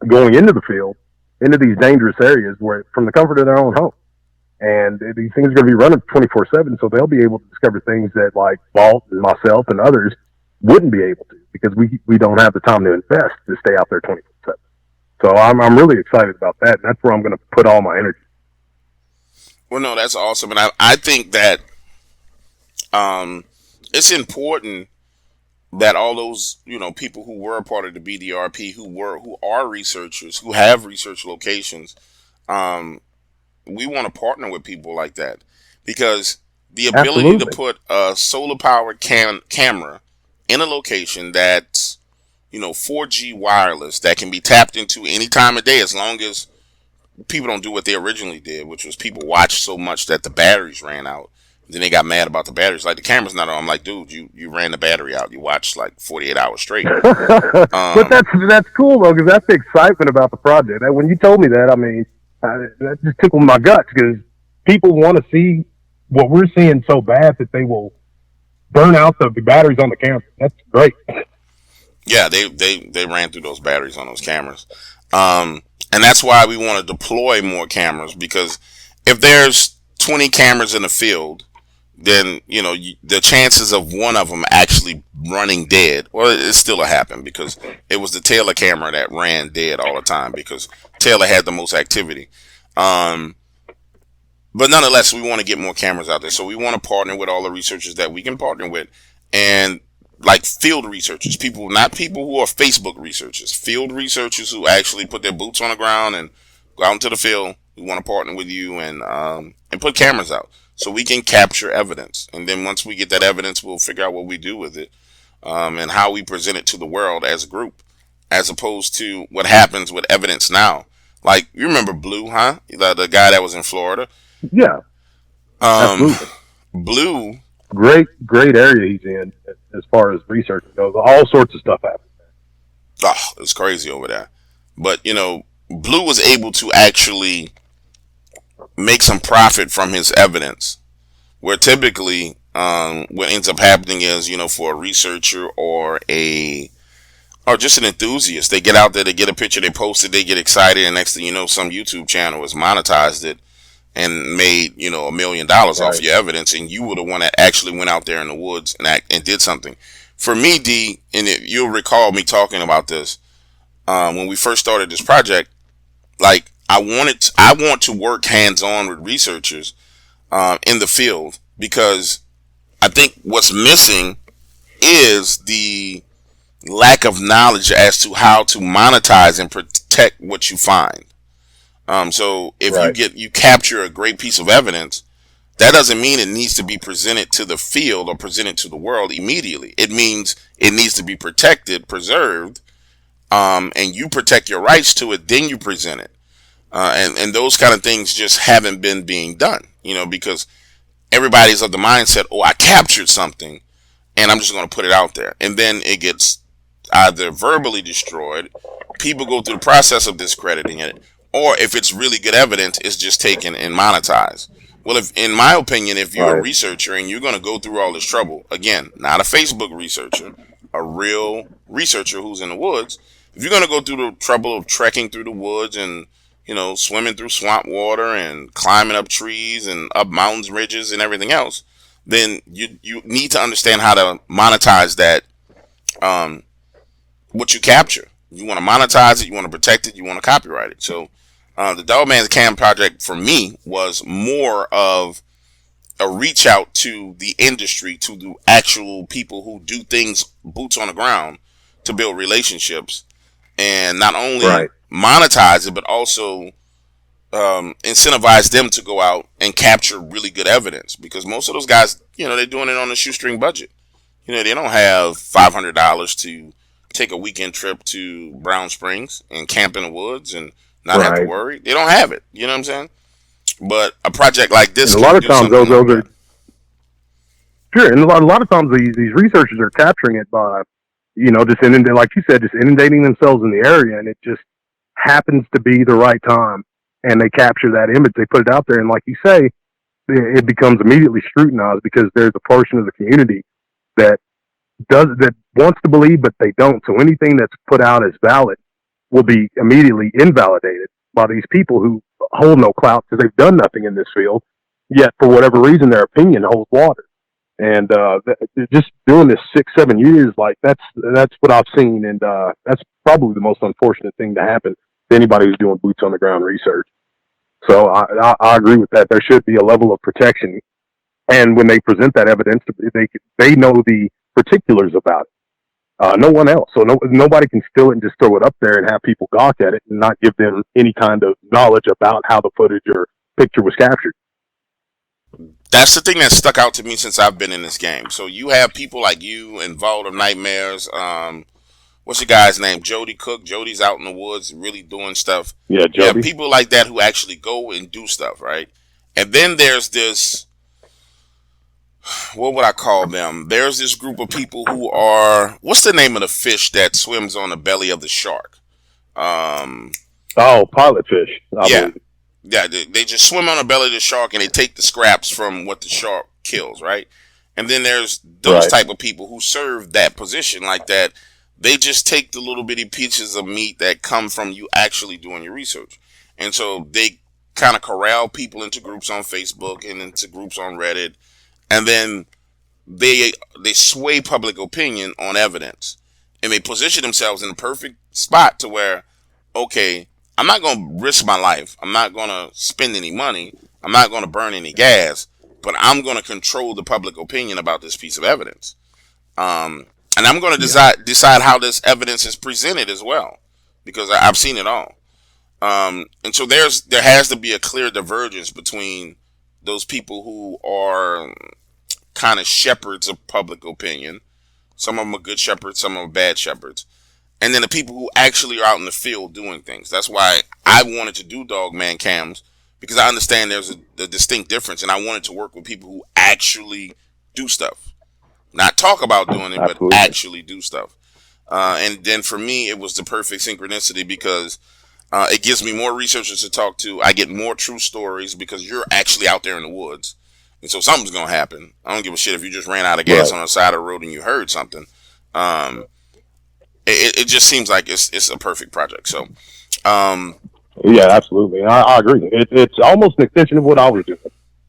going into the field, into these dangerous areas where from the comfort of their own home. And these things are going to be running 24/7, so they'll be able to discover things that like Walt and myself and others wouldn't be able to because we don't have the time to invest to stay out there 24/7. So I'm really excited about that, and that's where I'm going to put all my energy. Well, no, that's awesome, and I think that it's important that all those, you know, people who were a part of the BDRP, who are researchers, who have research locations, we want to partner with people like that because the ability to put a solar powered camera in a location that's, you know, 4G wireless that can be tapped into any time of day as long as people don't do what they originally did, which was people watched so much that the batteries ran out. Then they got mad about the batteries. Like, the camera's not on. I'm like, dude, you ran the battery out. You watched like 48 hours straight. But that's cool though, because that's the excitement about the project. When you told me that, I mean, that just tickled my guts because people want to see what we're seeing so bad that they will burn out the batteries on the camera. That's great. Yeah, they ran through those batteries on those cameras. And that's why we want to deploy more cameras, because if there's 20 cameras in the field, then, you know, the chances of one of them actually running dead, well, it still will happen because it was the Taylor camera that ran dead all the time because Taylor had the most activity. But nonetheless, we want to get more cameras out there. So we want to partner with all the researchers that we can partner with, and like field researchers, not people who are Facebook researchers, field researchers who actually put their boots on the ground and go out into the field. We want to partner with you and put cameras out so we can capture evidence. And then once we get that evidence, we'll figure out what we do with it, and how we present it to the world as a group, as opposed to what happens with evidence now. Like, you remember Blue, huh? The guy that was in Florida. Yeah. Absolutely. Blue. Great area he's in as far as research goes. All sorts of stuff happens. Oh, it's crazy over there. But, you know, Blue was able to actually make some profit from his evidence, where typically what ends up happening is, you know, for a researcher or just an enthusiast, they get out there, they get a picture, they post it, they get excited, and next thing you know, some YouTube channel has monetized it and made, you know, $1 million off your evidence, and you were the one that actually went out there in the woods and did something. For me, D, and you'll recall me talking about this when we first started this project. Like, I want to work hands-on with researchers in the field, because I think what's missing is the lack of knowledge as to how to monetize and protect what you find. So if you capture a great piece of evidence, that doesn't mean it needs to be presented to the field or presented to the world immediately. It means it needs to be protected, preserved, and you protect your rights to it, then you present it. And those kind of things just haven't been being done, you know, because everybody's of the mindset, oh, I captured something and I'm just going to put it out there. And then it gets either verbally destroyed, people go through the process of discrediting it, or if it's really good evidence, it's just taken and monetized. Well, if in my opinion, if you're a Right. researcher and you're going to go through all this trouble, again, not a Facebook researcher, a real researcher who's in the woods, if you're going to go through the trouble of trekking through the woods and swimming through swamp water and climbing up trees and up mountains, ridges, and everything else, then you need to understand how to monetize that, what you capture. You want to monetize it, you want to protect it, you want to copyright it. So the Dogman's Cam project for me was more of a reach out to the industry, to the actual people who do things boots on the ground to build relationships and not only Right. monetize it, but also incentivize them to go out and capture really good evidence, because most of those guys, they're doing it on a shoestring budget. They don't have $500 to take a weekend trip to Brown Springs and camp in the woods and not have to Right. worry. They don't have it. You know what I'm saying? But a project like this, And a can lot of do times something those like are that. sure, and a lot of times these researchers are capturing it by, just like you said, just inundating themselves in the area, and it just happens to be the right time, and they capture that image, they put it out there, and like you say, it becomes immediately scrutinized because there's a portion of the community that wants to believe, but they don't. So anything that's put out as valid will be immediately invalidated by these people who hold no clout because they've done nothing in this field, yet for whatever reason their opinion holds water. And just doing this 6-7 years, like that's what I've seen, and that's probably the most unfortunate thing to happen to anybody who's doing boots on the ground research. So I agree with that. There should be a level of protection, and when they present that evidence, they know the particulars about it. No one else, so nobody can steal it and just throw it up there and have people gawk at it and not give them any kind of knowledge about how the footage or picture was captured. That's the thing that stuck out to me since I've been in this game. So you have people like you and Vault of Nightmares. What's your guy's name? Jody Cook. Jody's out in the woods really doing stuff. Yeah, You have Jody. people like that who actually go and do stuff, right? And then there's this, what would I call them? There's this group of people who are, what's the name of the fish that swims on the belly of the shark? Oh, pilot fish. I Yeah. believe. Yeah, they just swim on the belly of the shark and they take the scraps from what the shark kills, right? And then there's those Right. type of people who serve that position like that. They just take the little bitty pieces of meat that come from you actually doing your research. And so they kind of corral people into groups on Facebook and into groups on Reddit. And then they sway public opinion on evidence. And they position themselves in the perfect spot to where, okay, I'm not going to risk my life. I'm not going to spend any money. I'm not going to burn any gas, but I'm going to control the public opinion about this piece of evidence. And I'm going to decide how this evidence is presented as well, because I've seen it all. And so there has to be a clear divergence between those people who are kind of shepherds of public opinion. Some of them are good shepherds, some of them are bad shepherds. And then the people who actually are out in the field doing things. That's why I wanted to do Dogman Cams, because I understand there's a distinct difference, and I wanted to work with people who actually do stuff. Not talk about doing it, Absolutely. but actually do stuff. And then for me, it was the perfect synchronicity because it gives me more researchers to talk to. I get more true stories because you're actually out there in the woods. And so something's going to happen. I don't give a shit if you just ran out of gas Right. on the side of the road and you heard something. It just seems like it's a perfect project. So, Yeah, absolutely. I agree. It's almost an extension of what I was doing.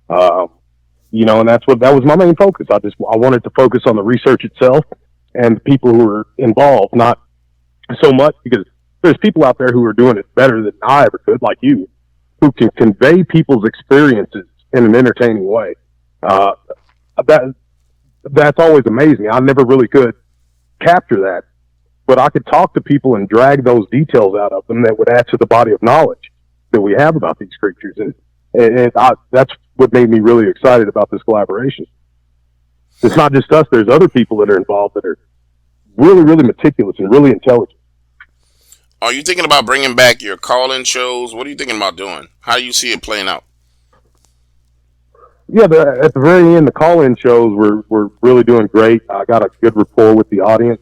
And that was my main focus. I wanted to focus on the research itself and the people who were involved, not so much because there's people out there who are doing it better than I ever could, like you, who can convey people's experiences in an entertaining way. That's always amazing. I never really could capture that, but I could talk to people and drag those details out of them that would add to the body of knowledge that we have about these creatures. And that's what made me really excited about this collaboration. It's not just us. There's other people that are involved that are really, really meticulous and really intelligent. are you thinking about bringing back your call-in shows? What are you thinking about doing? How do you see it playing out? Yeah, at the very end, the call-in shows were really doing great. I got a good rapport with the audience.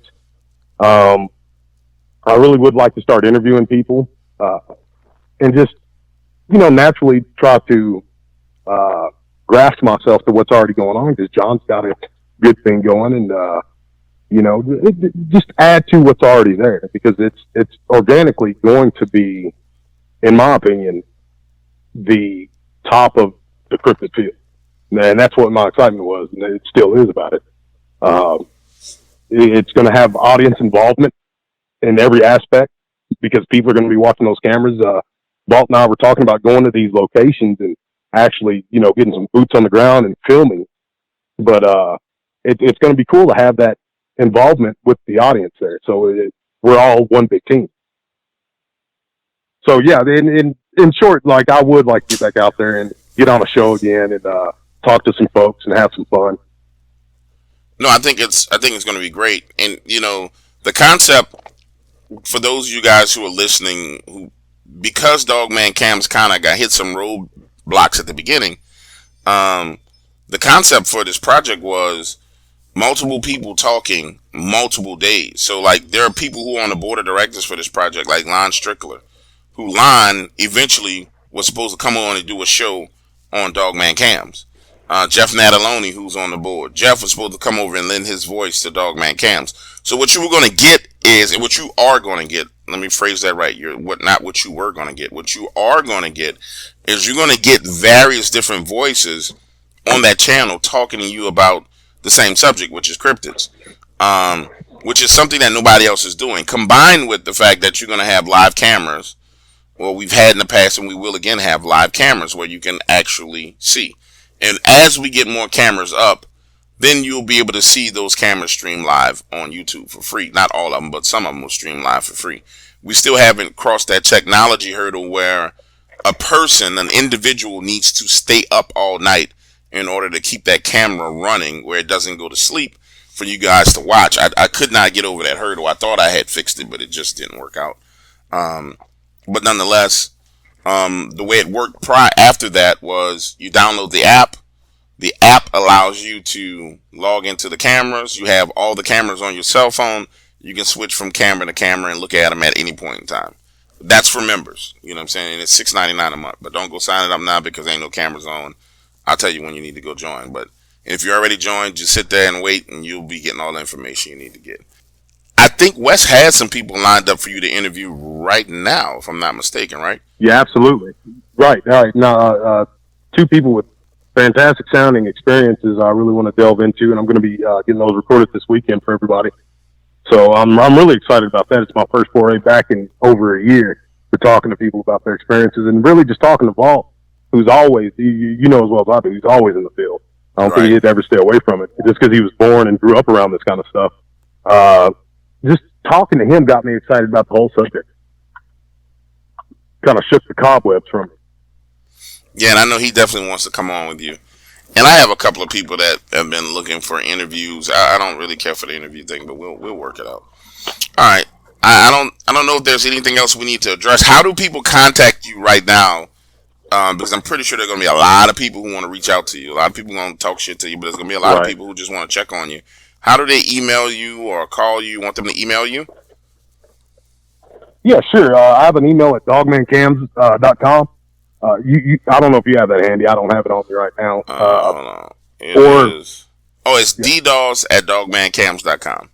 I really would like to start interviewing people and just, naturally try to graft myself to what's already going on because John's got a good thing going, and just add to what's already there because it's organically going to be, in my opinion, the top of the cryptid field, and that's what my excitement was, and it still is about it. It's going to have audience involvement in every aspect because people are going to be watching those cameras. Walt and I were talking about going to these locations and actually, getting some boots on the ground and filming. But it's going to be cool to have that involvement with the audience there. So we're all one big team. So yeah, in short, like I would like to get back out there and get on a show again and talk to some folks and have some fun. No, I think it's going to be great. And the concept for those of you guys who are listening, because Dogman Cams kind of got hit some roadblocks at the beginning, the concept for this project was multiple people talking multiple days. So like there are people who are on the board of directors for this project, like Lon Strickler, who Lon eventually was supposed to come on and do a show on Dogman Cams. Jeff Nataloni, who's on the board. Jeff was supposed to come over and lend his voice to Dogman Cams. So what you were going to get is, and what you are going to get, let me phrase that right. Not what you were going to get. What you are going to get is you're going to get various different voices on that channel talking to you about the same subject, which is cryptids, which is something that nobody else is doing. Combined with the fact that you're going to have live cameras. Well, we've had in the past, and we will again have live cameras where you can actually see. And as we get more cameras up, then you'll be able to see those cameras stream live on YouTube for free. Not all of them, but some of them will stream live for free. We still haven't crossed that technology hurdle where a person, an individual, needs to stay up all night in order to keep that camera running where it doesn't go to sleep for you guys to watch. I could not get over that hurdle. I thought I had fixed it, but it just didn't work out. But nonetheless, the way it worked after that was you download the app. The app allows you to log into the cameras. You have all the cameras on your cell phone. You can switch from camera to camera and look at them at any point in time. That's for members. You know what I'm saying? And it's $6.99 a month. But don't go sign it up now because ain't no cameras on. I'll tell you when you need to go join. But if you're already joined, just sit there and wait, and you'll be getting all the information you need to get. I think Wes has some people lined up for you to interview right now, if I'm not mistaken, right? Yeah, absolutely. Right. All right. Now, two people with fantastic sounding experiences I really want to delve into, and I'm going to be getting those recorded this weekend for everybody. So I'm really excited about that. It's my first foray back in over a year for talking to people about their experiences and really just talking to Walt, who's always, you know as well as I do, he's always in the field. I don't think he'd ever stay away from it just because he was born and grew up around this kind of stuff. Just talking to him got me excited about the whole subject. Kind of shook the cobwebs from me. Yeah, and I know he definitely wants to come on with you. And I have a couple of people that have been looking for interviews. I don't really care for the interview thing, but we'll work it out. All right. I don't know if there's anything else we need to address. How do people contact you right now? Because I'm pretty sure there are going to be a lot of people who want to reach out to you. A lot of people want to talk shit to you, but there's going to be a lot of people who just want to check on you. How do they email you or call you? Want them to email you? Yeah, sure. I have an email at dogmancams.com. I don't know if you have that handy. I don't have it on me right now. Hold on. It's Dee Doss at dogmancams.com.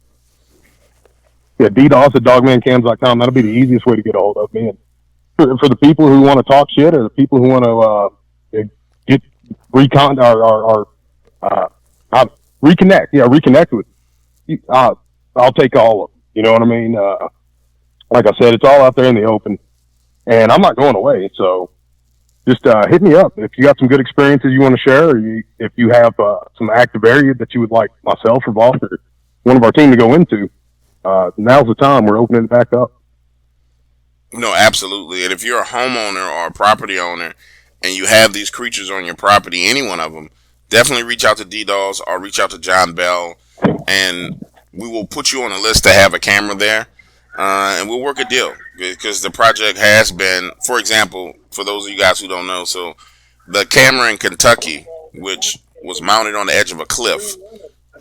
Yeah, Dee Doss at dogmancams.com. That'll be the easiest way to get a hold of me. And for the people who want to talk shit or the people who want to get reconnect. Yeah, reconnect with you. I'll take all of them. You know what I mean? Like I said, it's all out there in the open, and I'm not going away. So just hit me up if you got some good experiences you want to share, or if you have some active area that you would like myself or Boss or one of our team to go into. Now's the time. We're opening it back up. No, absolutely. And if you're a homeowner or a property owner and you have these creatures on your property, any one of them, definitely reach out to Dee Doss or reach out to John Bell, and we will put you on a list to have a camera there, and we'll work a deal because the project has been, for example, for those of you guys who don't know, so the camera in Kentucky, which was mounted on the edge of a cliff,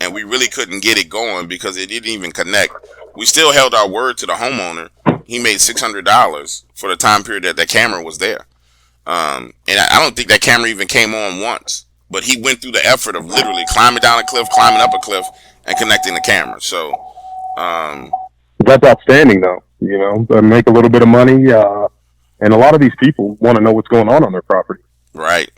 and we really couldn't get it going because it didn't even connect. We still held our word to the homeowner. He made $600 for the time period that the camera was there. And I don't think that camera even came on once. but he went through the effort of literally climbing down a cliff, climbing up a cliff, and connecting the camera. So that's outstanding, though. You know, they make a little bit of money, and a lot of these people want to know what's going on their property. right.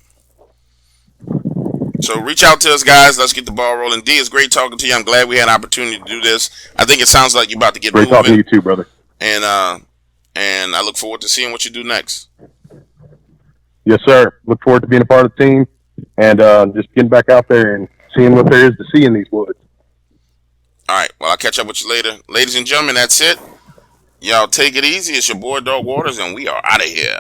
So reach out to us, guys. Let's get the ball rolling. D, it's great talking to you. I'm glad we had an opportunity to do this. I think it sounds like you're about to get Great moving. talking to you too, brother. And I look forward to seeing what you do next. Yes, sir. Look forward to being a part of the team and just getting back out there and seeing what there is to see in these woods. All right. Well, I'll catch up with you later. Ladies and gentlemen, that's it. Y'all take it easy. It's your boy, Dog Waters, and we are out of here.